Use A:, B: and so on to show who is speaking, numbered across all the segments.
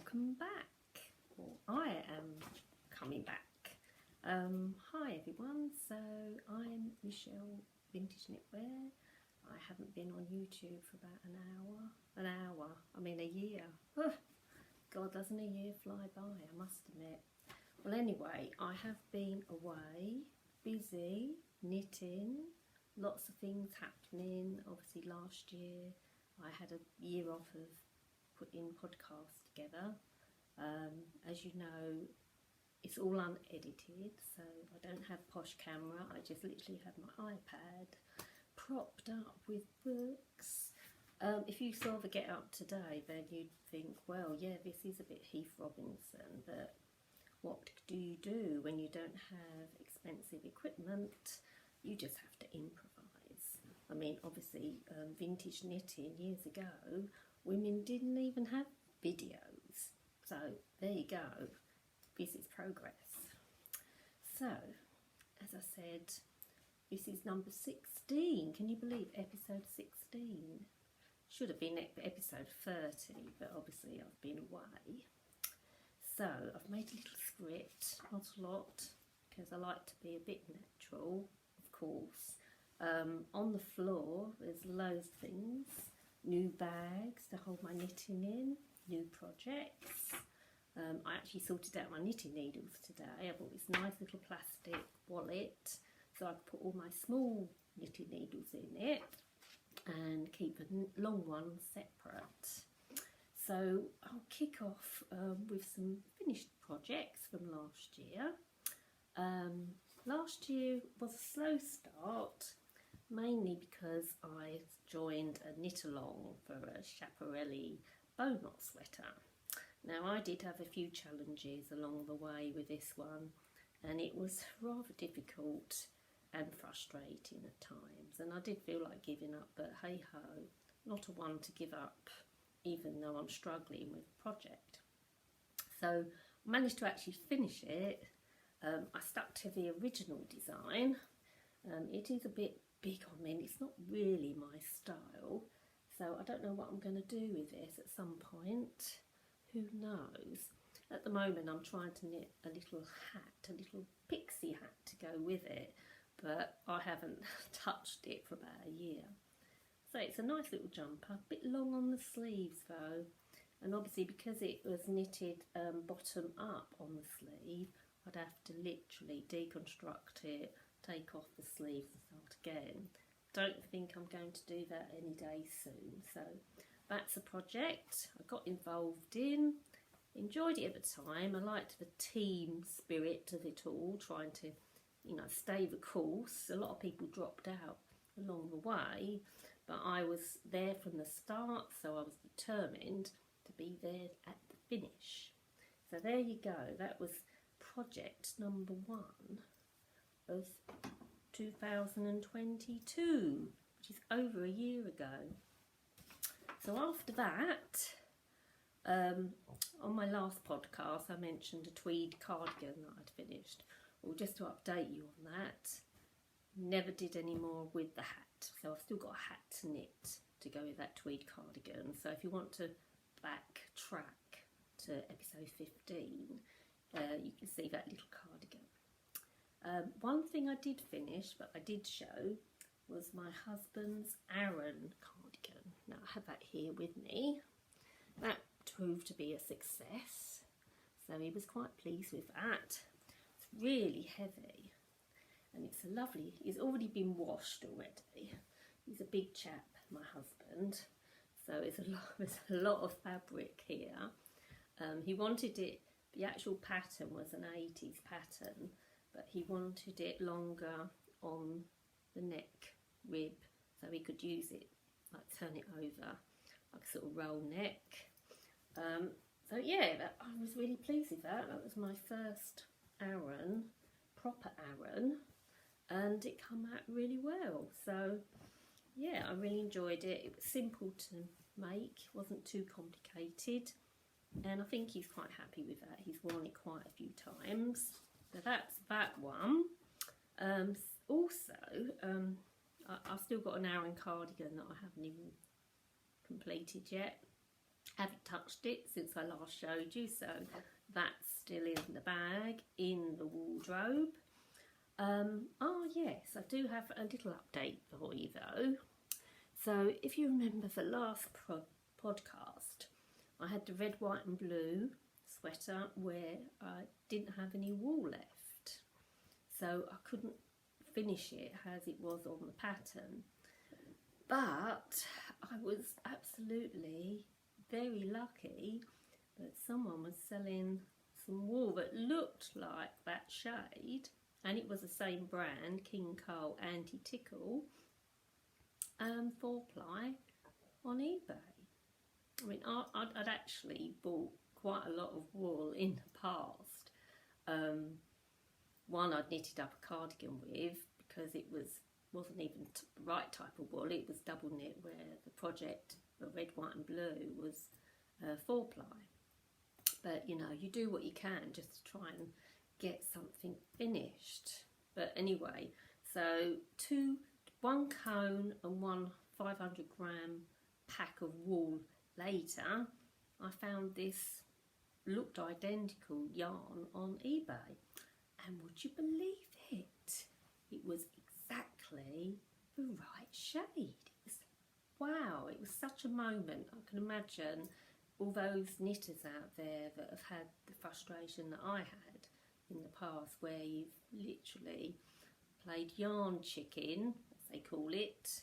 A: welcome back, or I am coming back. Hi everyone, so I'm Michele Vintage Knitwear. I haven't been on YouTube for about a year. God, doesn't a year fly by, I must admit. Well anyway, I have been away, busy, knitting, lots of things happening. Obviously last year I had a year off of putting podcasts together. As you know, it's all unedited, so I don't have posh camera. I just literally have my iPad propped up with books. If you saw the Get Up today, then you'd think, well, yeah, this is a bit Heath Robinson, but what do you do when you don't have expensive equipment? You just have to improvise. I mean, obviously, vintage knitting years ago, women didn't even have videos. So there you go. This is progress. So, as I said, this is number 16. Can you believe episode 16? Should have been episode 30, but obviously I've been away. So I've made a little script, not a lot, because I like to be a bit natural, of course. On the floor, there's loads of things. New bags to hold my knitting in, new projects. I actually sorted out my knitting needles today. I bought this nice little plastic wallet so I could put all my small knitting needles in it and keep a long one separate. So I'll kick off with some finished projects from last year. Last year was a slow start, mainly because I joined a knit along for a Schiaparelli bow knot sweater. Now I did have a few challenges along the way with this one, and it was rather difficult and frustrating at times, and I did feel like giving up, but hey ho, not a one to give up even though I'm struggling with the project. So I managed to actually finish it. I stuck to the original design. It is a bit big on me and it's not really my style, so I don't know what I'm going to do with this at some point. Who knows? At the moment I'm trying to knit a little hat, a little pixie hat to go with it, but I haven't touched it for about a year. So it's a nice little jumper, a bit long on the sleeves though, and obviously because it was knitted bottom up on the sleeve, I'd have to literally deconstruct it, take off the sleeves and start again. Don't think I'm going to do that any day soon. So that's a project I got involved in, enjoyed it at the time. I liked the team spirit of it all, trying to, you know, stay the course. A lot of people dropped out along the way, but I was there from the start, so I was determined to be there at the finish. So there you go, that was project number 1 of 2022, which is over a year ago. So after that, on my last podcast I mentioned a tweed cardigan that I'd finished. Well, just to update you on that, never did any more with the hat, so I've still got a hat to knit to go with that tweed cardigan. So if you want to backtrack to episode 15, you can see that little cardigan. One thing I did finish, but I did show, was my husband's Aran cardigan. Now I have that here with me. That proved to be a success, so he was quite pleased with that. It's really heavy, and it's a lovely, he's already been washed already. He's a big chap, my husband, so there's a lot of fabric here. He wanted it, the actual pattern was an 80s pattern, but he wanted it longer on the neck rib so he could use it, like turn it over, like a sort of roll neck. So yeah, I was really pleased with that. That was my first Aran, proper Aran, and it came out really well. So yeah, I really enjoyed it. It was simple to make, wasn't too complicated, and I think he's quite happy with that. He's worn it quite a few times. So that's that one. Also, I've still got an Aran cardigan that I haven't even completed yet. Haven't touched it since I last showed you, so that's still in the bag, in the wardrobe. Oh yes, I do have a little update for you though. So if you remember the last podcast, I had the red, white and blue sweater where I didn't have any wool left. So I couldn't finish it as it was on the pattern. But I was absolutely very lucky that someone was selling some wool that looked like that shade, and it was the same brand, King Cole Anti-Tickle, 4-ply on eBay. I mean, I'd actually bought quite a lot of wool in the past. One I'd knitted up a cardigan with because it wasn't even the right type of wool. It was double knit, where the project, the red, white and blue, was 4-ply. But you know, you do what you can just to try and get something finished. But anyway, so one cone and one 500-gram pack of wool later, I found this looked identical yarn on eBay, and would you believe it? It was exactly the right shade. Wow, it was such a moment. I can imagine all those knitters out there that have had the frustration that I had in the past, where you've literally played yarn chicken, as they call it,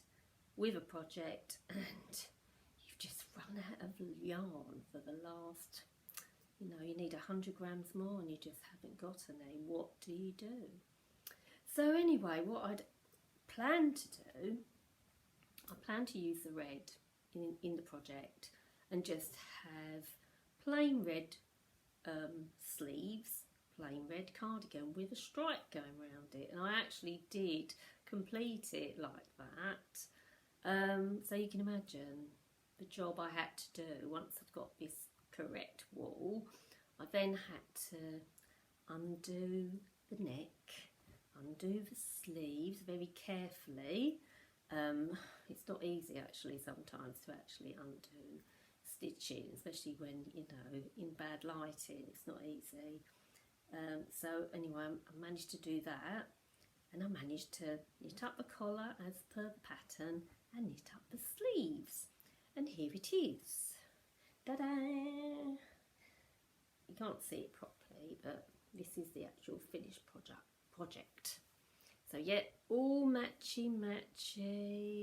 A: with a project, and you've just run out of yarn for the last, you know, you need 100 grams more and you just haven't got any. What do you do? So anyway, what I'd planned to do, I plan to use the red in the project and just have plain red sleeves, plain red cardigan with a stripe going around it, and I actually did complete it like that. So you can imagine the job I had to do once I've got this correct wool. I then had to undo the neck, undo the sleeves very carefully. It's not easy actually sometimes to actually undo stitching, especially when, you know, in bad lighting, it's not easy. So anyway, I managed to do that, and I managed to knit up the collar as per the pattern and knit up the sleeves, and here it is. Ta-da! You can't see it properly, but this is the actual finished project. So yeah, all matchy,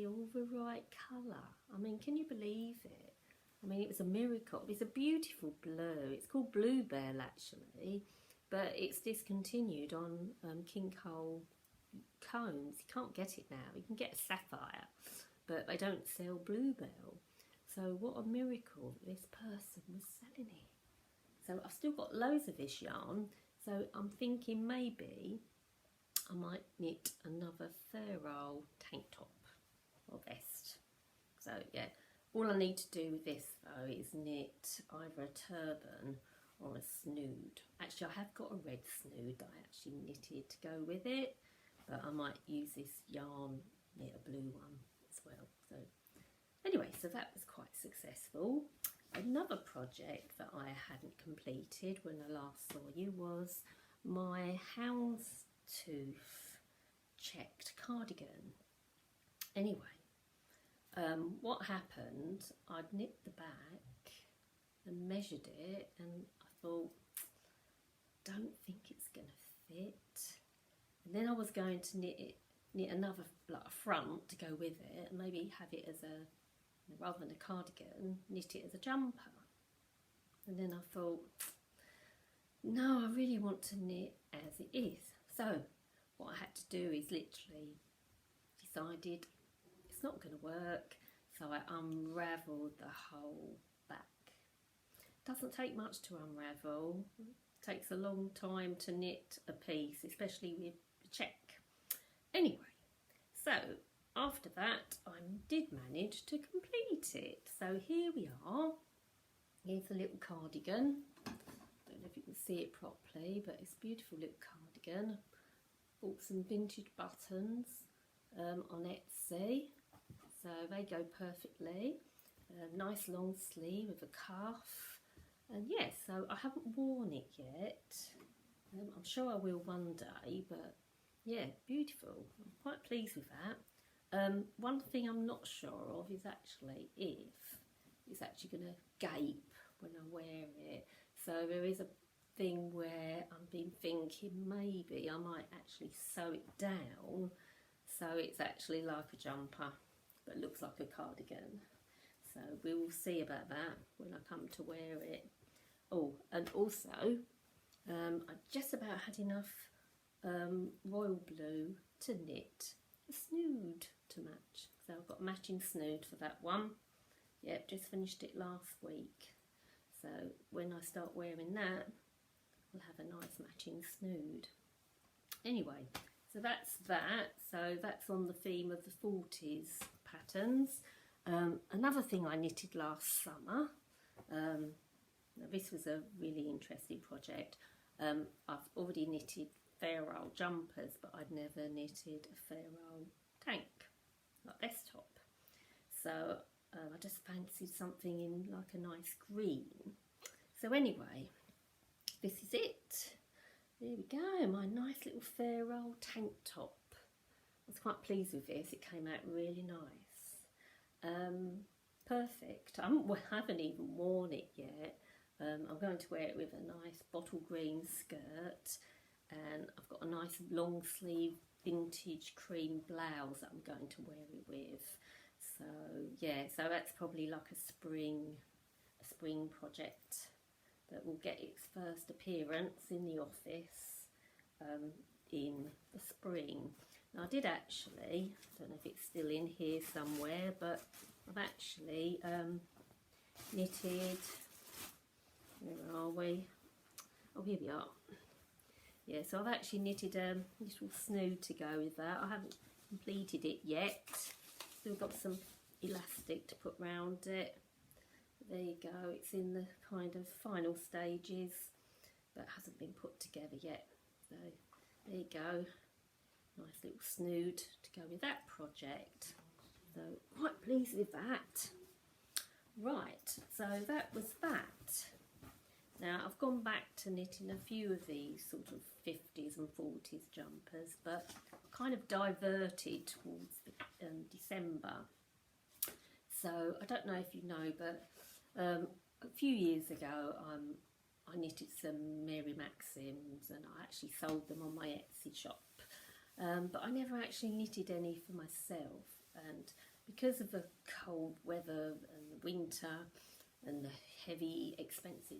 A: all the right colour. I mean, can you believe it? I mean, it was a miracle. It's a beautiful blue. It's called Bluebell actually, but it's discontinued on King Cole cones. You can't get it now. You can get Sapphire, but they don't sell Bluebell. So what a miracle that this person was selling it. So I've still got loads of this yarn, so I'm thinking maybe I might knit another fur-roll tank top or vest. So yeah, all I need to do with this though is knit either a turban or a snood. Actually, I have got a red snood that I actually knitted to go with it, but I might use this yarn, knit a blue one as well. So anyway, so that was quite successful. Another project that I hadn't completed when I last saw you was my houndstooth checked cardigan. Anyway, what happened, I'd knit the back and measured it, and I thought, don't think it's going to fit. And then I was going to knit another, like a front to go with it, and maybe have it as a, rather than a cardigan, knit it as a jumper. And then I thought, no, I really want to knit as it is. So what I had to do is literally decided it's not going to work, so I unravelled the whole back. Doesn't take much to unravel. It takes a long time to knit a piece, especially with the check. Anyway, so after that I did manage to complete it. So here we are. Here's a little cardigan. Don't know if you can see it properly, but it's a beautiful little cardigan. Bought some vintage buttons on Etsy, so they go perfectly. a nice long sleeve with a cuff, and yeah, so I haven't worn it yet. I'm sure I will one day, but yeah, beautiful. I'm quite pleased with that. One thing I'm not sure of is actually if it's actually going to gape when I wear it. So there is a thing where I've been thinking maybe I might actually sew it down so it's actually like a jumper but looks like a cardigan. So we will see about that when I come to wear it. Oh, and also I just about had enough royal blue to knit a snood to match. So I've got matching snood for that one. Yep, just finished it last week. So when I start wearing that, we'll have a nice matching snood. Anyway, so that's that. So that's on the theme of the 40s patterns. Another thing I knitted last summer. Now this was a really interesting project. I've already knitted Pharaoh jumpers, but I'd never knitted a Pharaoh tank, like this top. So I just fancied something in like a nice green. So anyway, this is it. There we go, my nice little Pharaoh tank top. I was quite pleased with this, it came out really nice. Perfect. I haven't even worn it yet. I'm going to wear it with a nice bottle green skirt, and I've got a nice long sleeve vintage cream blouse that I'm going to wear it with. So yeah, so that's probably like a spring project that will get its first appearance in the office in the spring. Now I did actually, I don't know if it's still in here somewhere, but I've actually knitted, where are we? Oh, here we are. Yeah, so I've actually knitted a little snood to go with that. I haven't completed it yet. Still got some elastic to put round it. There you go, it's in the kind of final stages, but hasn't been put together yet. So there you go, nice little snood to go with that project. So quite pleased with that. Right, so that was that. Now I've gone back to knitting a few of these sort of 50s and 40s jumpers, but kind of diverted towards December. So I don't know if you know, but a few years ago I knitted some Mary Maxims, and I actually sold them on my Etsy shop, but I never actually knitted any for myself, and because of the cold weather and the winter and the heavy expensive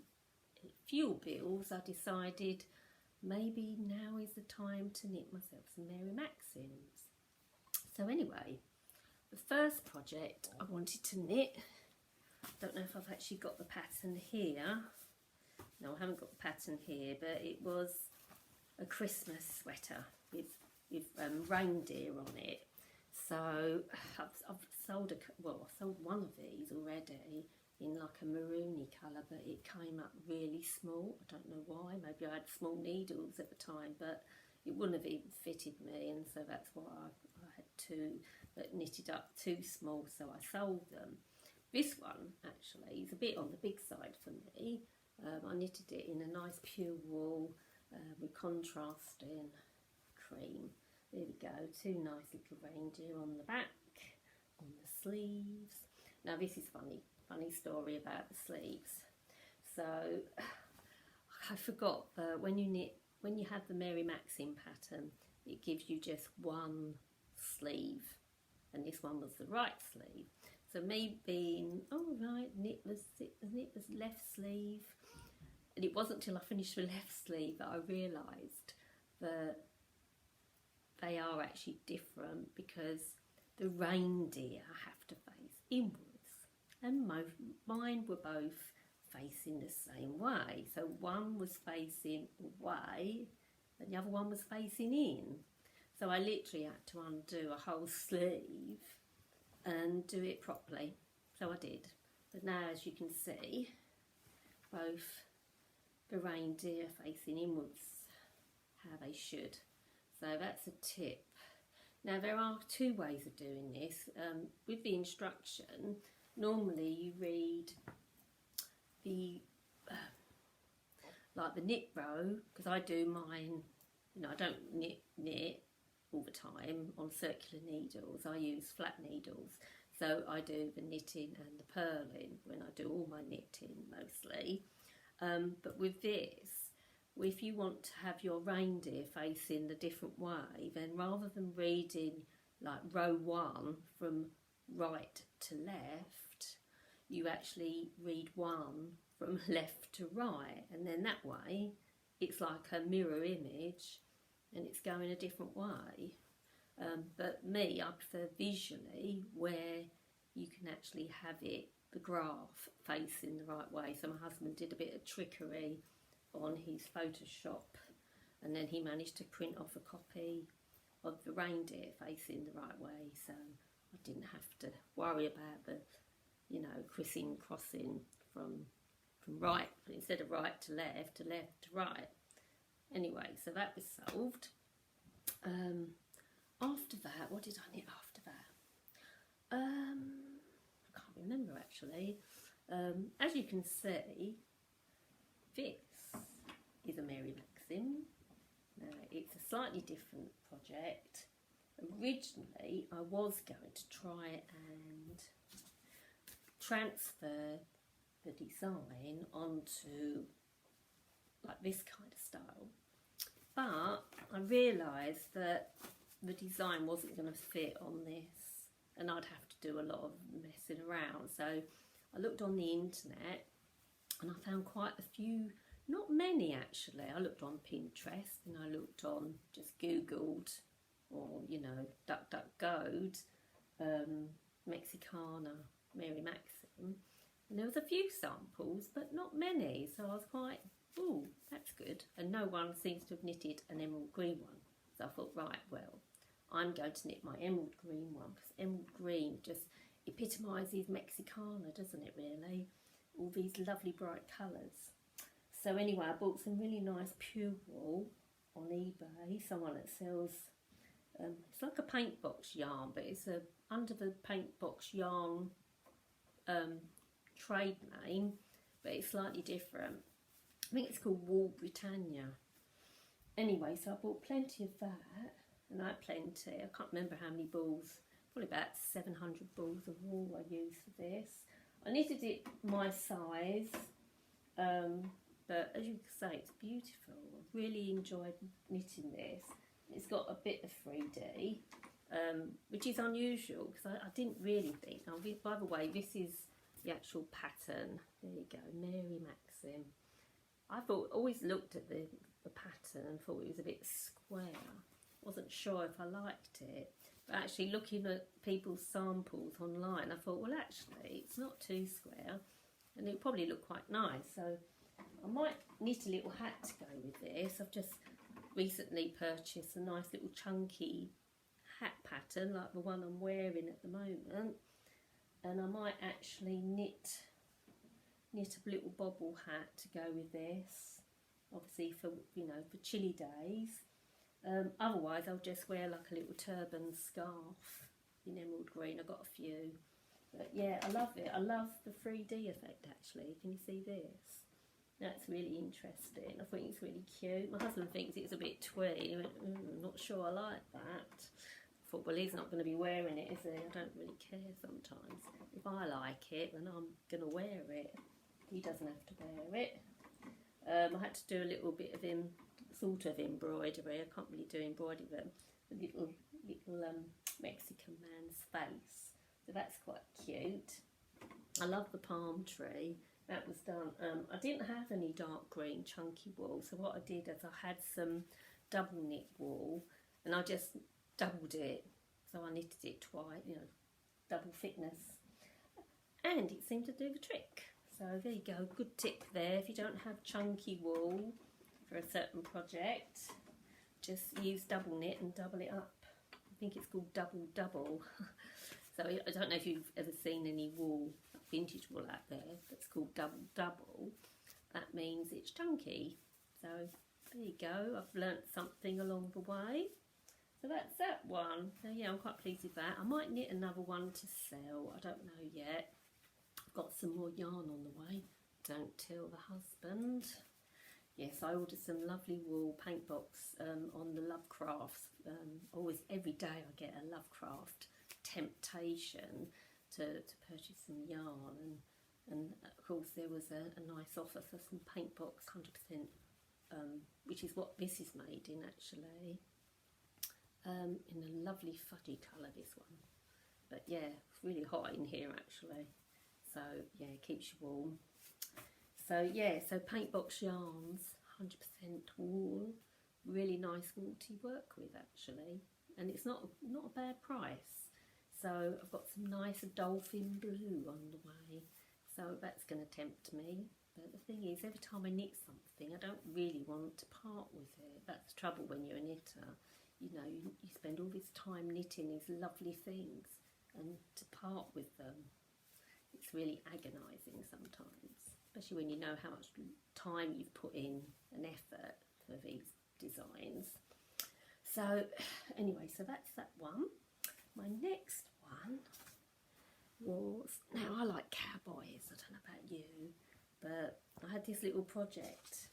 A: fuel bills, I decided maybe now is the time to knit myself some Mary Maxims. So anyway, the first project I wanted to knit, don't know if I've actually got the pattern here. No, I haven't got the pattern here, but it was a Christmas sweater with reindeer on it. So I've sold I sold one of these already in like a maroony colour, but it came up really small. I don't know why, maybe I had small needles at the time, but it wouldn't have even fitted me, and so that's why I had two that knitted up too small, so I sold them. This one actually is a bit on the big side for me. I knitted it in a nice pure wool with contrasting cream. There we go, two nice little reindeer on the back, on the sleeves. Now this is funny story about the sleeves. So I forgot that when you have the Mary Maxim pattern, it gives you just one sleeve, and this one was the right sleeve. So me being, oh right, knit was left sleeve, and it wasn't till I finished the left sleeve that I realised that they are actually different, because the reindeer have to face inwards, and mine were both facing the same way. So one was facing away and the other one was facing in. So I literally had to undo a whole sleeve and do it properly. So I did. But now, as you can see, both the reindeer facing inwards how they should. So that's a tip. Now there are two ways of doing this. With the instruction, normally you read the like the knit row, because I do mine, you know, I don't knit all the time on circular needles. I use flat needles, so I do the knitting and the purling when I do all my knitting mostly. But with this, if you want to have your reindeer facing the different way, then rather than reading like row 1 from right to left, you actually read 1 from left to right, and then that way it's like a mirror image and it's going a different way. But me, I prefer visually, where you can actually have it, the graph, facing the right way. So my husband did a bit of trickery on his Photoshop, and then he managed to print off a copy of the reindeer facing the right way, so I didn't have to worry about the, you know, crossing from right, instead of right to left to right. Anyway, so that was solved. After that, what did I knit after that? I can't remember actually. As you can see, this is a Mary Maxim. Now, it's a slightly different project. Originally, I was going to try and transfer the design onto like this kind of style, but I realised that the design wasn't going to fit on this, and I'd have to do a lot of messing around. So I looked on the internet and I found quite a few, not many actually. I looked on Pinterest and I looked on, just Googled, or you know, DuckDuckGo'd, Mexicana, Mary Maxim, and there was a few samples but not many, so I was quite, ooh, that's good. And no one seems to have knitted an emerald green one, so I thought, right, well, I'm going to knit my emerald green one, because emerald green just epitomises Mexicana, doesn't it really? All these lovely bright colours. So anyway, I bought some really nice pure wool on eBay, someone that sells, it's like a paint box yarn, but it's under the paint box yarn trade name, but it's slightly different. I think it's called Wool Britannia. Anyway, so I bought plenty of that, and I had plenty. I can't remember how many balls, probably about 700 balls of wool I used for this. I knitted it my size, but as you can say, it's beautiful. I've really enjoyed knitting this. It's got a bit of 3D, which is unusual, because I didn't really think. Now, by the way, this is the actual pattern. There you go, Mary Maxim. I always looked at the pattern and thought it was a bit square. Wasn't sure if I liked it, but actually looking at people's samples online, I thought, well, actually it's not too square and it'll probably look quite nice. So I might knit a little hat to go with this. I've just recently purchased a nice little chunky hat pattern like the one I'm wearing at the moment, and I might actually knit a little bobble hat to go with this, obviously for, you know, for chilly days. Otherwise I'll just wear like a little turban scarf in emerald green. I've got a few, but yeah, I love it. I love the 3D effect actually. Can you see this? That's really interesting. I think it's really cute. My husband thinks it's a bit twee. He went, not sure I like that. I thought, well, he's not going to be wearing it, is he? I don't really care sometimes. If I like it, then I'm going to wear it. He doesn't have to wear it. I had to do a little bit of sort of embroidery. I can't really do embroidery, but a little Mexican man's face. So that's quite cute. I love the palm tree. That was done. I didn't have any dark green chunky wool, so what I did is I had some double knit wool, and I just doubled it. So I knitted it twice, you know, double thickness, and it seemed to do the trick. So there you go, good tip there. If you don't have chunky wool for a certain project, just use double knit and double it up. I think it's called double. So I don't know if you've ever seen any wool, vintage wool out there that's called double. That means it's chunky. So there you go, I've learnt something along the way. So that's that one. So yeah, I'm quite pleased with that. I might knit another one to sell, I don't know yet. got some more yarn on the way. Don't tell the husband. Yes, I ordered some lovely wool paint box on the Lovecraft. Always, every day I get a Lovecraft temptation to purchase some yarn, and of course there was a nice offer for some paint box 100%, which is what this is made in actually, in a lovely fudgy colour, this one. But yeah, it's really hot in here actually, so yeah, it keeps you warm. So yeah, so paint box yarns, 100% wool, really nice wool to work with actually, and it's not a bad price. So I've got some nice dolphin blue on the way, so that's going to tempt me. But the thing is, every time I knit something, I don't really want to part with it. That's the trouble when you're a knitter. You know, you spend all this time knitting these lovely things, and to part with them, it's really agonising sometimes, especially when you know how much time you've put in and effort for these designs. So anyway, so that's that one. My next one was, now I like cowboys, I don't know about you, but I had this little project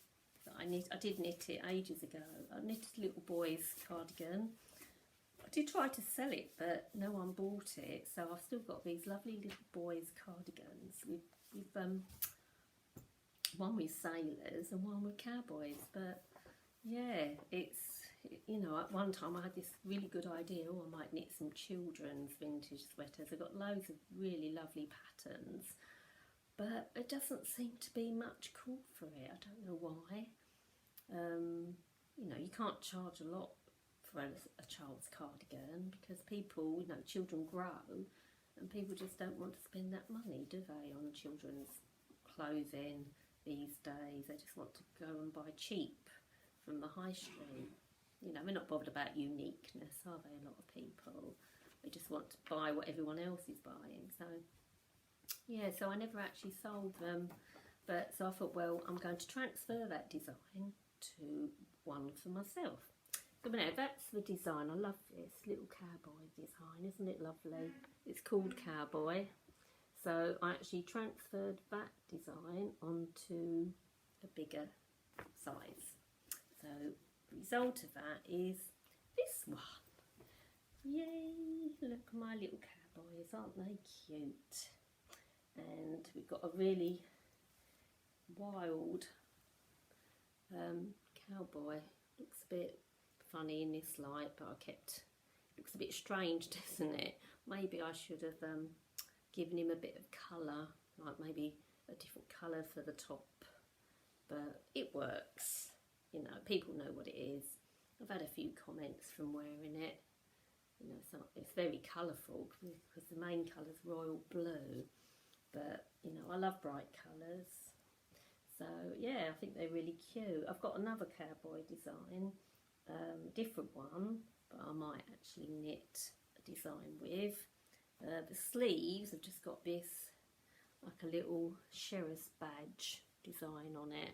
A: that I did knit it ages ago. I knitted a little boy's cardigan. I did try to sell it, but no one bought it, so I've still got these lovely little boys' cardigans with one with sailors and one with cowboys. But yeah, it's, you know, at one time I had this really good idea, oh, I might knit some children's vintage sweaters. I've got loads of really lovely patterns, but it doesn't seem to be much call for it. I don't know why. You know, you can't charge a lot for a child's cardigan because people, you know, children grow and people just don't want to spend that money, do they, on children's clothing these days. They just want to go and buy cheap from the high street. You know, they're not bothered about uniqueness, are they, a lot of people? They just want to buy what everyone else is buying. So yeah, so I never actually sold them, but so I thought, well, I'm going to transfer that design to one for myself. So now that's the design. I love this little cowboy design, isn't it lovely? It's called Cowboy. So I actually transferred that design onto a bigger size. So the result of that is this one. Yay! Look at my little cowboys, aren't they cute? And we've got a really wild cowboy. Looks a bit funny in this light, but looks a bit strange, doesn't it? Maybe I should have given him a bit of colour, like maybe a different colour for the top, but it works. You know, people know what it is. I've had a few comments from wearing it. You know, so it's very colourful because the main colour's royal blue, but you know, I love bright colours. So yeah, I think they're really cute. I've got another cowboy design, different one, but I might actually knit a design with. The sleeves have just got this, like a little sheriff's badge design on it.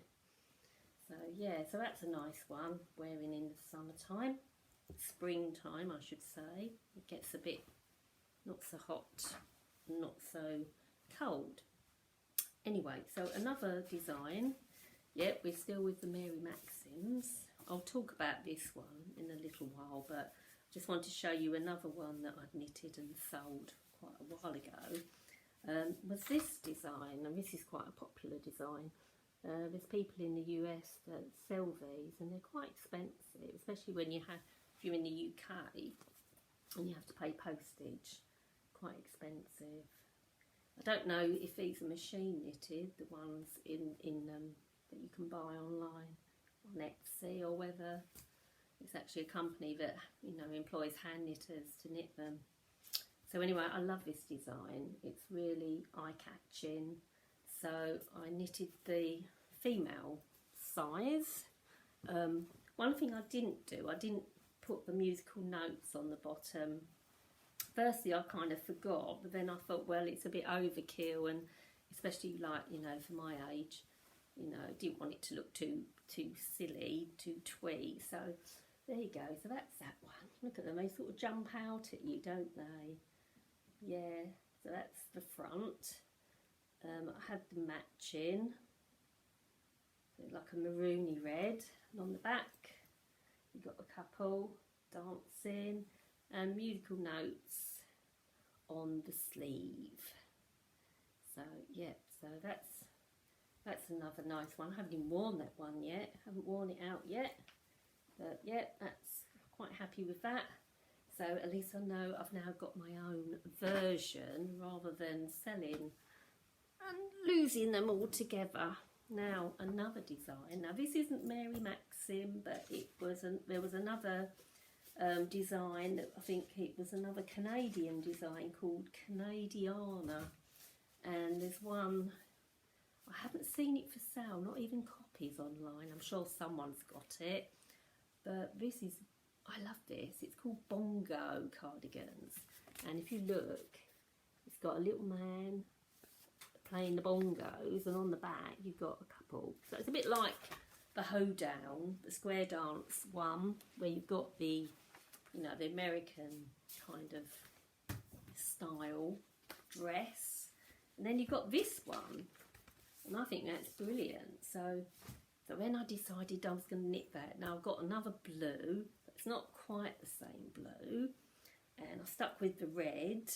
A: So yeah, so that's a nice one, wearing in the summertime, springtime I should say. It gets a bit not so hot, not so cold. Anyway, so another design. Yep, we're still with the Mary Maxims. I'll talk about this one in a little while, but I just want to show you another one that I've knitted and sold quite a while ago. Was this design, and this is quite a popular design. There's people in the US that sell these, and they're quite expensive, especially when if you're in the UK and you have to pay postage. Quite expensive. I don't know if these are machine knitted, the ones that you can buy online on Etsy, or whether it's actually a company that, you know, employs hand knitters to knit them. So anyway, I love this design. It's really eye-catching. So I knitted the female size. One thing I didn't do, I didn't put the musical notes on the bottom. Firstly, I kind of forgot, but then I thought, well, it's a bit overkill, and especially, like, you know, for my age, you know, I didn't want it to look too silly, too twee. So there you go. So that's that one. Look at them, they sort of jump out at you, don't they? Yeah, so that's the front. I had the matching, like a maroony red, and on the back you got a couple dancing and musical notes on the sleeve. So yeah, so that's another nice one. I haven't even worn that one yet, haven't worn it out yet, but yeah, that's quite happy with that. So at least I know I've now got my own version rather than selling and losing them all together. Now another design. Now this isn't Mary Maxim, but there was another design that I think it was another Canadian design called Canadiana, and there's one, I haven't seen it for sale, not even copies online. I'm sure someone's got it, but this is, I love this. It's called Bongo Cardigans, and if you look, it's got a little man playing the bongos, and on the back you've got a couple. So it's a bit like the Hoedown, the square dance one, where you've got the, you know, the American kind of style dress, and then you've got this one, and I think that's brilliant. So when I decided I was going to knit that, now I've got another blue. It's not quite the same blue, and I stuck with the red.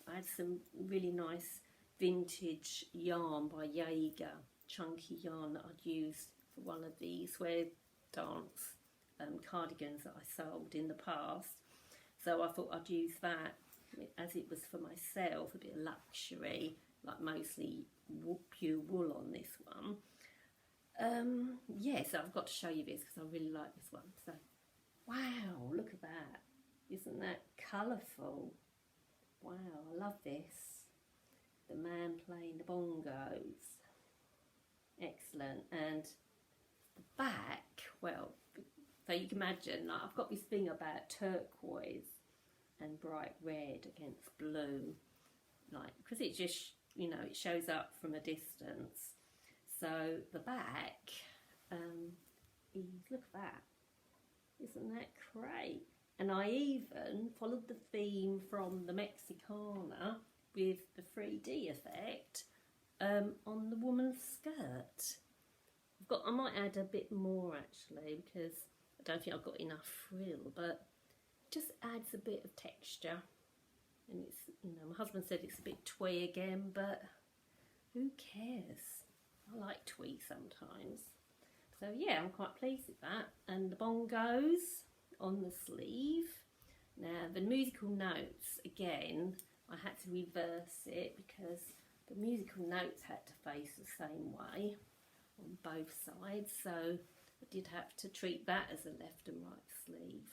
A: I had some really nice vintage yarn by Jaeger, chunky yarn that I'd used for one of the square dance cardigans that I sold in the past. So I thought I'd use that as it was for myself, a bit of luxury, like mostly pure wool on this one. Yeah, so I've got to show you this because I really like this one. So wow, look at that. Isn't that colourful? Wow, I love this. The man playing the bongos. Excellent. And the back, well, so you can imagine, like, I've got this thing about turquoise and bright red against blue, like, because it just, you know, it shows up from a distance. So the back is, look at that. Isn't that great? And I even followed the theme from the Mexicana with the 3D effect on the woman's skirt. I might add a bit more actually, because I don't think I've got enough frill, but it just adds a bit of texture. And it's, you know, my husband said it's a bit twee again, but who cares? I like twee sometimes. So yeah, I'm quite pleased with that. And the bongos on the sleeve. Now the musical notes, again, I had to reverse it because the musical notes had to face the same way on both sides. So I did have to treat that as a left and right sleeve.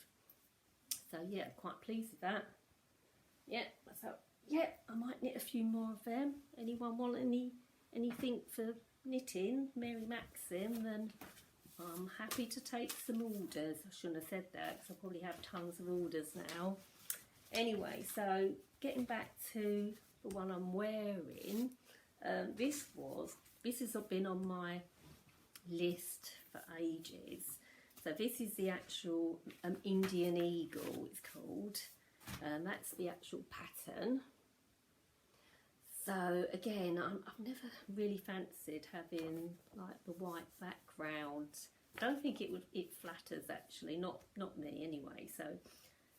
A: So yeah, quite pleased with that. Yeah, so yeah, I might knit a few more of them. Anyone want anything for knitting, Mary Maxim, then I'm happy to take some orders. I shouldn't have said that because I probably have tons of orders now. Anyway, so getting back to the one I'm wearing, this has been on my list for ages. So this is the actual Indian Eagle, it's called. That's the actual pattern. So again, I've never really fancied having like the white background. I don't think it flatters actually, not me anyway. So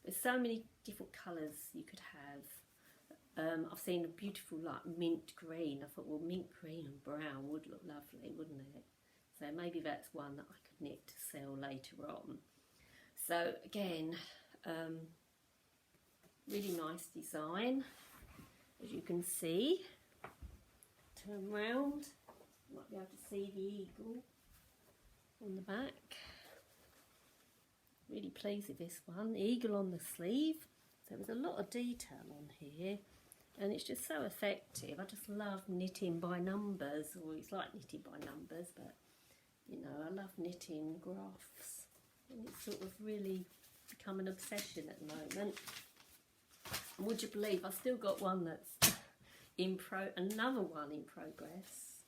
A: there's so many different colours you could have. I've seen a beautiful like mint green. I thought, well, mint green and brown would look lovely, wouldn't it? So maybe that's one that I could knit to sell later on. So again, really nice design, as you can see. Turn round, you might be able to see the eagle on the back. Really pleased with this one. The eagle on the sleeve. So there's a lot of detail on here, and it's just so effective. I just love knitting by numbers, or it's like knitting by numbers, but you know, I love knitting graphs, and it's sort of really become an obsession at the moment. And would you believe I've still got one that's another one in progress,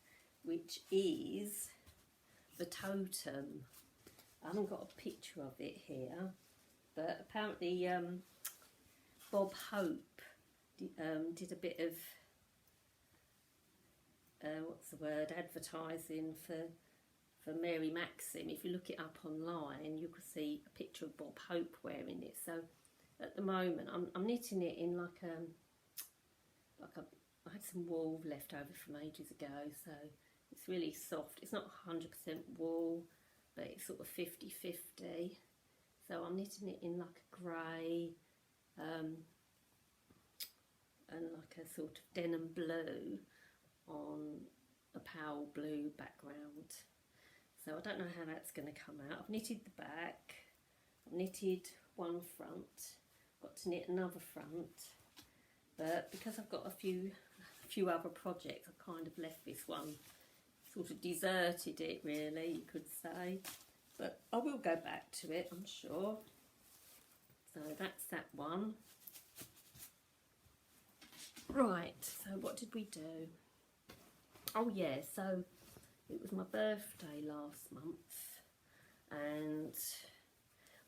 A: which is the totem. I haven't got a picture of it here, but apparently Bob Hope did a bit of what's the word, advertising for Mary Maxim. If you look it up online, you can see a picture of Bob Hope wearing it. So at the moment, I'm knitting it in like a I had some wool left over from ages ago, so it's really soft. It's not 100% wool, but it's sort of 50-50. So I'm knitting it in like a grey and like a sort of denim blue on a pale blue background. So I don't know how that's going to come out. I've knitted the back, I've knitted one front, got to knit another front, but because I've got a few other projects, I've kind of left this one, sort of deserted it really, you could say, but I will go back to it, I'm sure. So that's that one. Right, so what did we do? Oh yeah, so it was my birthday last month, and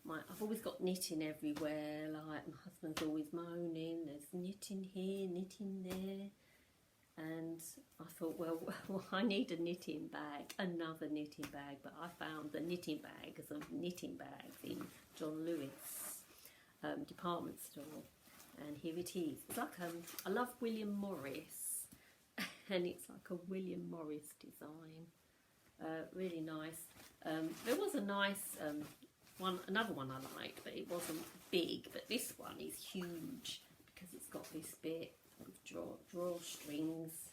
A: I've always got knitting everywhere. Like, my husband's always moaning, there's knitting here, knitting there, and I thought, well, I need a knitting bag, another knitting bag, but I found the knitting bags of knitting bags in John Lewis department store, and here it is. It's like I love William Morris, and it's like a William Morris design. Really nice. There was a nice another one I liked, but it wasn't big. But this one is huge because it's got this bit with drawstrings,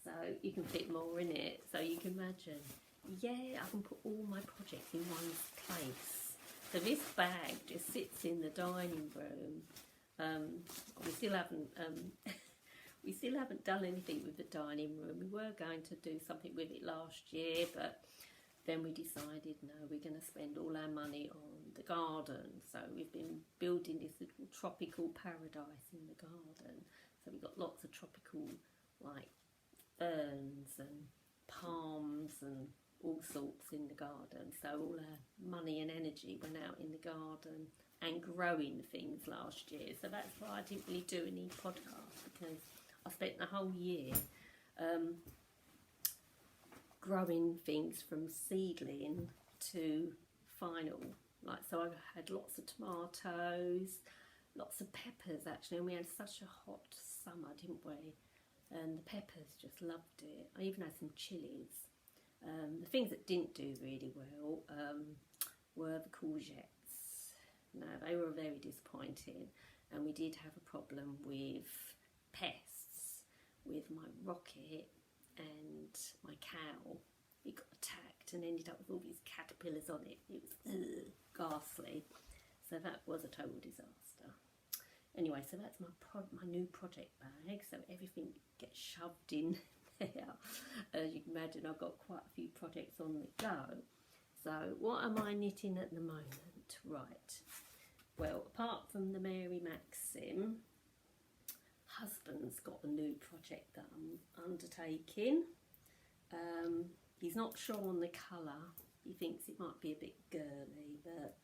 A: so you can fit more in it. So you can imagine, yeah, I can put all my projects in one place. So this bag just sits in the dining room. We still haven't. We still haven't done anything with the dining room. We were going to do something with it last year, but then we decided, no, we're going to spend all our money on the garden. So we've been building this little tropical paradise in the garden. So we've got lots of tropical, like, ferns and palms and all sorts in the garden. So all our money and energy went out in the garden and growing things last year. So that's why I didn't really do any podcasts, because I spent the whole year growing things from seedling to final. Like, so I had lots of tomatoes, lots of peppers actually, and we had such a hot summer, didn't we? And the peppers just loved it. I even had some chilies. The things that didn't do really well were the courgettes. No, they were very disappointing, and we did have a problem with pests with my rocket and my cow. It got attacked and ended up with all these caterpillars on it. It was ghastly. So that was a total disaster. Anyway, so that's my new project bag. So everything gets shoved in there. As you can imagine, I've got quite a few projects on the go. So what am I knitting at the moment? Right. Well, apart from the Mary Maxim, husband's got a new project that I'm undertaking. He's not sure on the colour. He thinks it might be a bit girly, but,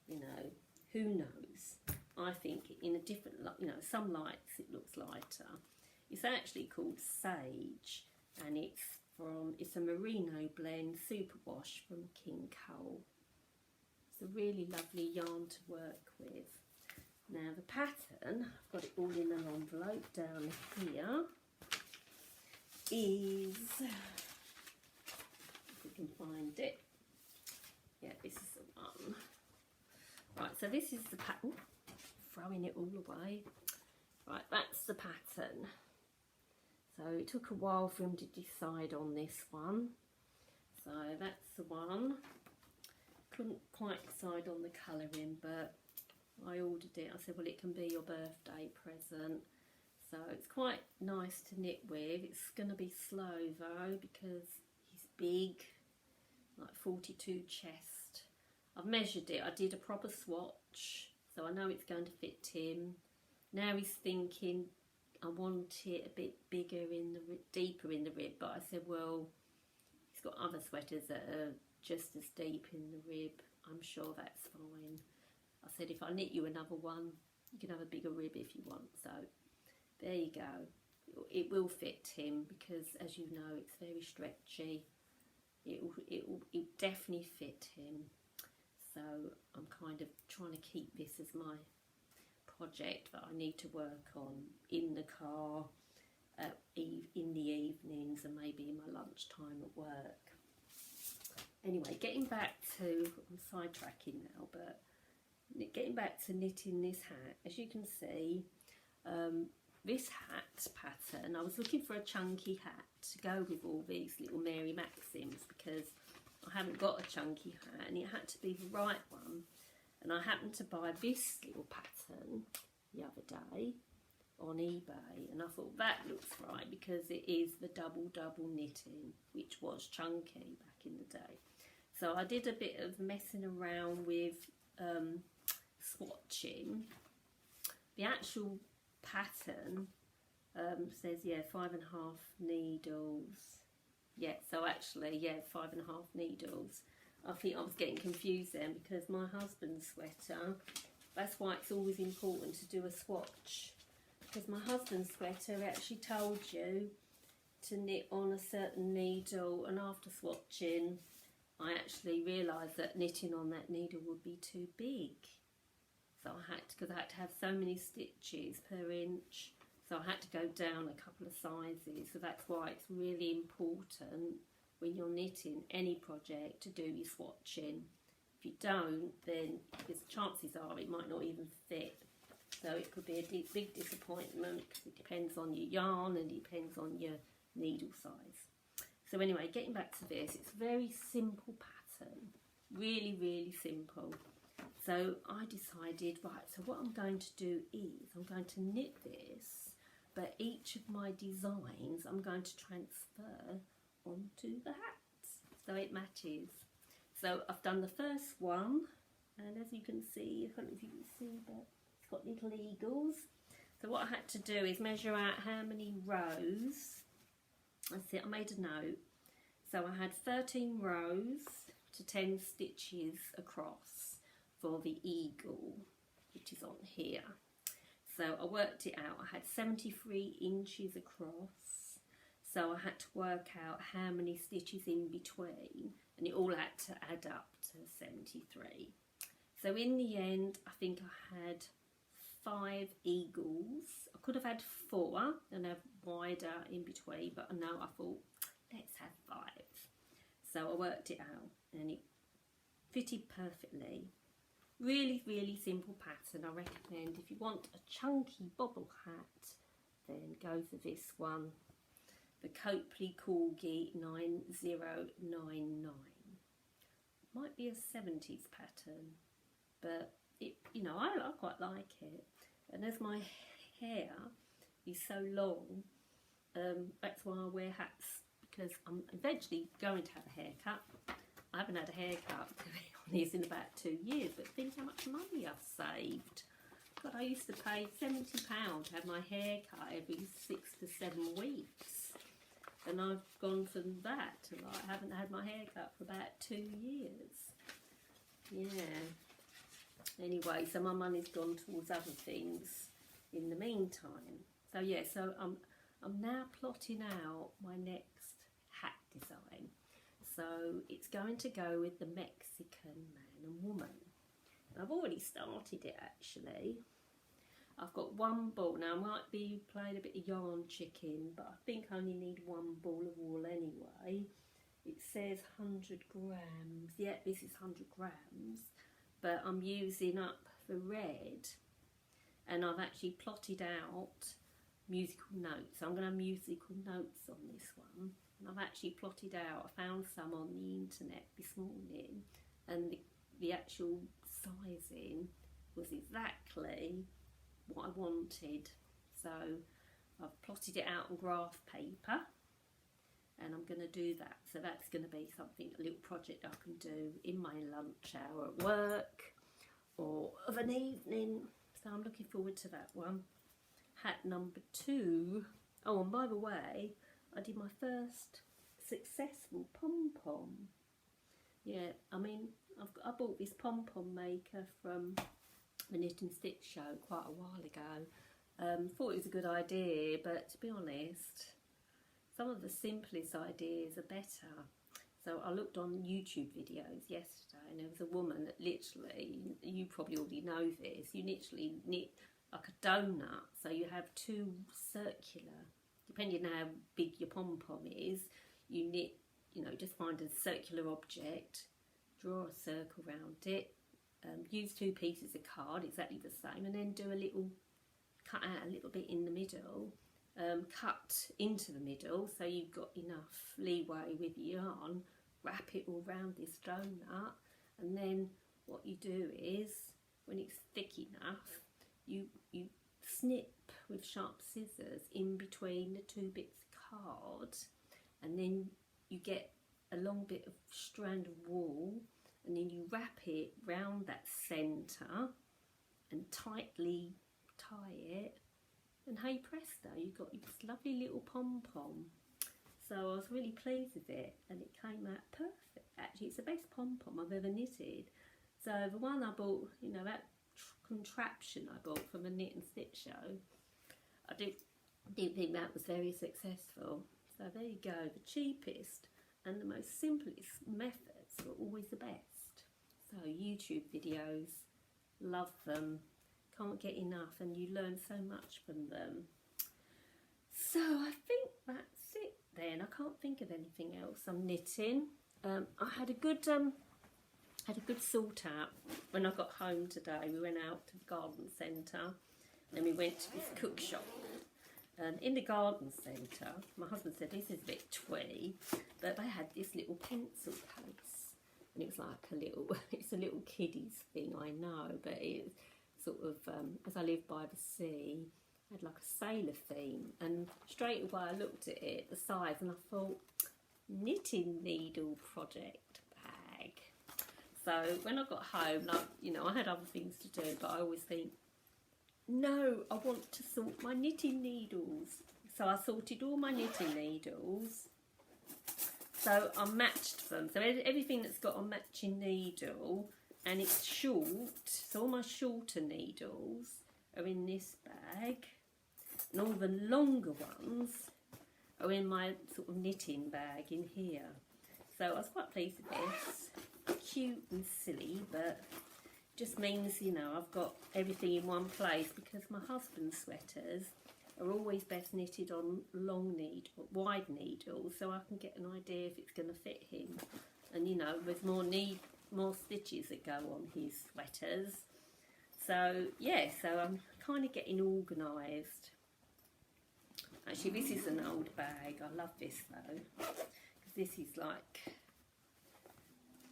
A: you know, who knows? I think in a different, you know, some lights it looks lighter. It's actually called Sage, and it's a merino blend superwash from King Cole. It's a really lovely yarn to work with. Now the pattern, I've got it all in an envelope down here, is, if we can find it, yeah, this is the one. Right, so this is the pattern, throwing it all away. Right, that's the pattern. So it took a while for him to decide on this one. So that's the one. Couldn't quite decide on the colouring, but I ordered it. I said, well, it can be your birthday present. So it's quite nice to knit with. It's going to be slow though, because he's big, like 42 chest. I've measured it. I did a proper swatch, so I know it's going to fit him. Now he's thinking, I want it a bit bigger deeper in the rib, but I said, well, he's got other sweaters that are just as deep in the rib. I'm sure that's fine. I said, if I knit you another one, you can have a bigger rib if you want. So there you go. it will fit him, because as you know, it's very stretchy. It'll definitely fit him. So I'm kind of trying to keep this as my project that I need to work on in the car, in the evenings, and maybe in my lunchtime at work. Anyway, getting back to, I'm sidetracking now, but getting back to knitting this hat. As you can see, this hat pattern, I was looking for a chunky hat to go with all these little Mary Maxims, because I haven't got a chunky hat and it had to be the right one. And I happened to buy this little pattern the other day on eBay, and I thought that looks right because it is the double knitting, which was chunky back in the day. So I did a bit of messing around with swatching. The actual pattern says, yeah, 5.5 needles. Yeah, so actually, yeah, 5.5 needles. I think I was getting confused then, because my husband's sweater, that's why it's always important to do a swatch, because my husband's sweater actually told you to knit on a certain needle, and after swatching I actually realised that knitting on that needle would be too big. So I had to, because I had to have so many stitches per inch, so I had to go down a couple of sizes. So that's why it's really important when you're knitting any project to do your swatching. If you don't, then there's chances are it might not even fit. So it could be a big disappointment, because it depends on your yarn and it depends on your needle size. So anyway, getting back to this, it's a very simple pattern, really simple. So I decided, right, so what I'm going to do is I'm going to knit this, but each of my designs I'm going to transfer onto the hat so it matches. So I've done the first one, and as you can see, I don't know if you can see, but it's got little eagles. So what I had to do is measure out how many rows. That's it, I made a note. So I had 13 rows to 10 stitches across for the eagle, which is on here. So I worked it out. I had 73 inches across, so I had to work out how many stitches in between, and it all had to add up to 73. So in the end, I think I had 5 eagles. I could have had 4 and have wider in between, but no, I thought, let's have 5. So I worked it out and it fitted perfectly. Really simple pattern. I recommend, if you want a chunky bobble hat, then go for this one, the Copley Corgi 9099. Might be a 70s pattern, but it, you know, I quite like it. And as my hair is so long, that's why I wear hats, because I'm eventually going to have a haircut. I haven't had a haircut, to be honest, in about 2 years, but think how much money I've saved. God, I used to pay £70 to have my hair cut every 6 to 7 weeks, and I've gone from that to, like, I haven't had my hair cut for about 2 years. Yeah. Anyway, so my money's gone towards other things in the meantime. So yeah, so I'm now plotting out my next hat design. So it's going to go with the Mexican man and woman. I've already started it actually. I've got 1 ball. Now I might be playing a bit of yarn chicken, but I think I only need 1 ball of wool anyway. It says 100 grams. Yeah, this is 100 grams. But I'm using up the red, and I've actually plotted out musical notes. So I'm going to have musical notes on this one. And I've actually plotted out, I found some on the internet this morning, and the actual sizing was exactly what I wanted. So I've plotted it out on graph paper, and I'm going to do that. So that's going to be something, a little project I can do in my lunch hour at work or of an evening. So I'm looking forward to that one. Hat number 2. Oh, and by the way, I did my first successful pom-pom. Yeah, I mean, I bought this pom-pom maker from the Knit and Stitch show quite a while ago, Thought it was a good idea, but to be honest, some of the simplest ideas are better. So I looked on YouTube videos yesterday, and there was a woman that literally, you probably already know this, you literally knit like a donut. So you have two circular, depending on how big your pom-pom is, you knit, you know, just find a circular object, draw a circle around it, use two pieces of card, exactly the same, and then do a little, cut out a little bit in the middle, cut into the middle, so you've got enough leeway with your yarn, wrap it all around this donut, and then what you do is, when it's thick enough, you snip with sharp scissors in between the two bits of card, and then you get a long bit of strand of wool, and then you wrap it round that centre and tightly tie it, and hey presto, you've got this lovely little pom-pom. So I was really pleased with it, and it came out perfect. Actually, it's the best pom-pom I've ever knitted. So the one I bought, you know, that contraption I bought from a knit and stitch show, I didn't think that was very successful. So there you go, the cheapest and the most simplest methods are always the best. So YouTube videos, love them, can't get enough, and you learn so much from them. So I think that's it then. I can't think of anything else I'm knitting. I had a good sort out when I got home today. We went out to the garden centre, and we went to this cook shop. And in the garden centre, my husband said this is a bit twee, but they had this little pencil case, and it was like a little, it's a little kiddies thing, I know, but it's sort of, as I live by the sea, had like a sailor theme, and straight away I looked at it, the size, and I thought, knitting needle project bag. So when I got home, like, you know, I had other things to do, but I always think, no, I want to sort my knitting needles. So I sorted all my knitting needles. So I matched them. So everything that's got a matching needle, and it's short, so all my shorter needles are in this bag, and all the longer ones are in my sort of knitting bag in here. So I was quite pleased with this. Cute and silly, but just means, you know, I've got everything in one place, because my husband's sweaters are always best knitted on long needle, wide needles, so I can get an idea if it's going to fit him. And you know, with more stitches that go on his sweaters. So yeah, so I'm kind of getting organised. Actually, this is an old bag. I love this though, because this is like,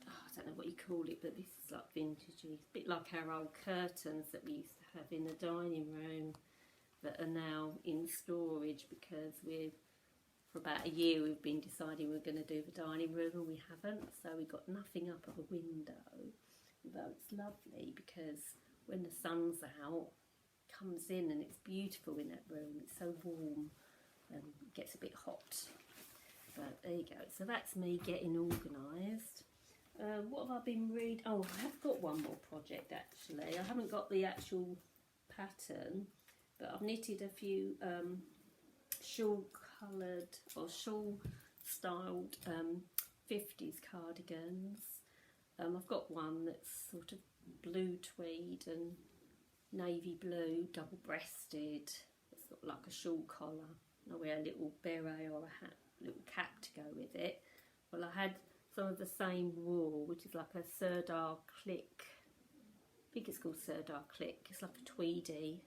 A: I don't know what you call it, but this is like vintagey. It's a bit like our old curtains that we used to have in the dining room that are now in storage, because for about a year we've been deciding we're going to do the dining room, and we haven't, so we got nothing up at the window. Although it's lovely, because when the sun's out, it comes in and it's beautiful in that room. It's so warm and it gets a bit hot. But there you go. So that's me getting organised. What have I been reading? Oh, I have got one more project actually. I haven't got the actual pattern, but I've knitted a few shawl coloured or shawl styled 50s cardigans. I've got one that's sort of blue tweed and navy blue, double breasted. It's got like a shawl collar. I wear a little beret or a hat, little cap to go with it. Well, I had some of the same wool, which is like a Serdar Click. I think it's called Serdar Click. It's like a tweedy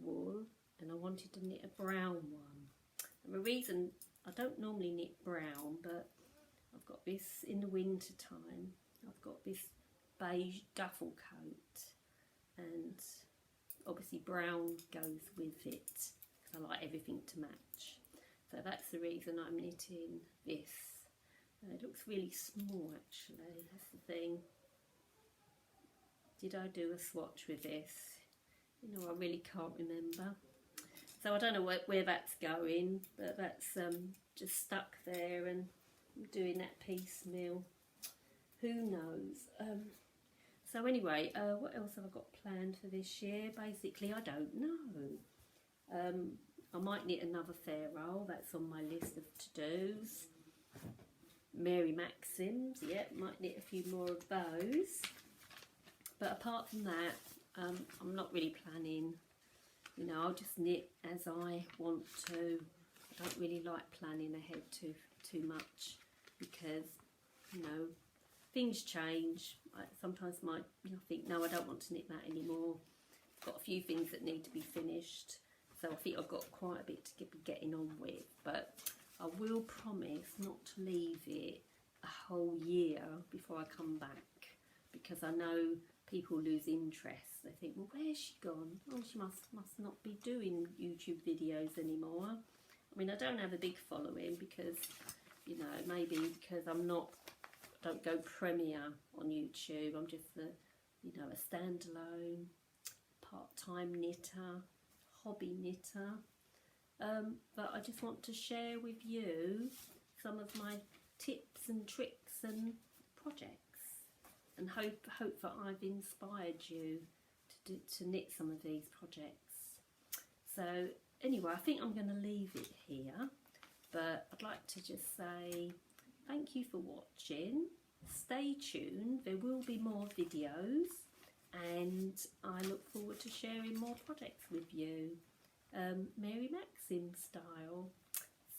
A: wool, and I wanted to knit a brown one. And the reason, I don't normally knit brown, but I've got this in the winter time. I've got this beige duffel coat, and obviously brown goes with it, because I like everything to match. So that's the reason I'm knitting this. It looks really small actually, that's the thing. Did I do a swatch with this? You know, I really can't remember. So I don't know where that's going, but that's just stuck there, and I'm doing that piecemeal. Who knows? So anyway, what else have I got planned for this year? Basically, I don't know. I might knit another fair roll, that's on my list of to-dos. Mary Maxims, yeah, might knit a few more of those. But apart from that, I'm not really planning. You know, I'll just knit as I want to. I don't really like planning ahead too much because, you know, things change. I sometimes might, you know, think, no, I don't want to knit that anymore. I've got a few things that need to be finished, so I think I've got quite a bit to be getting on with. But I will promise not to leave it a whole year before I come back, because I know people lose interest. They think, well, where's she gone? Oh, she must not be doing YouTube videos anymore. I mean, I don't have a big following because, you know, maybe because I don't go premier on YouTube. I'm just a, you know, a standalone part-time knitter, hobby knitter. But I just want to share with you some of my tips and tricks and projects, and hope that I've inspired you to knit some of these projects. So anyway, I think I'm going to leave it here, but I'd like to just say thank you for watching. Stay tuned, there will be more videos, and I look forward to sharing more projects with you, Mary Maxim style.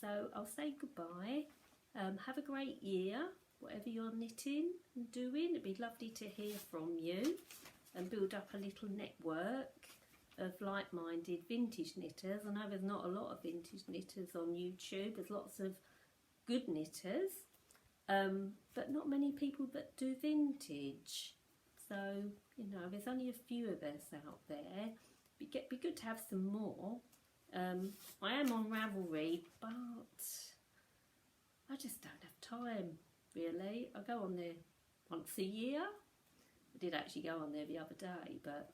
A: So I'll say goodbye. Have a great year, whatever you're knitting and doing. It'd be lovely to hear from you and build up a little network of like-minded vintage knitters. I know there's not a lot of vintage knitters on YouTube. There's lots of good knitters, but not many people that do vintage. So, you know, there's only a few of us out there. It'd be good to have some more. I am on Ravelry, but I just don't have time, really. I go on there once a year. I did actually go on there the other day, but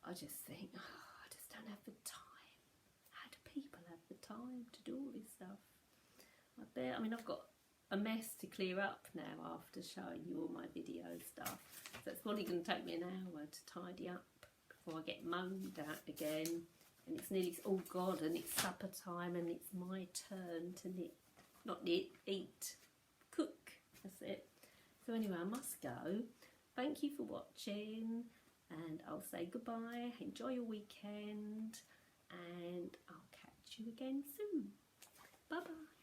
A: I just think, oh, I just don't have the time. How do people have the time to do all this stuff? I mean, I've got a mess to clear up now after showing you all my video stuff. So it's probably going to take me an hour to tidy up before I get moaned at again. And it's nearly, oh God, and it's supper time and it's my turn to knit. Not knit, eat, cook, that's it. So anyway, I must go. Thank you for watching, and I'll say goodbye. Enjoy your weekend, and I'll catch you again soon. Bye bye.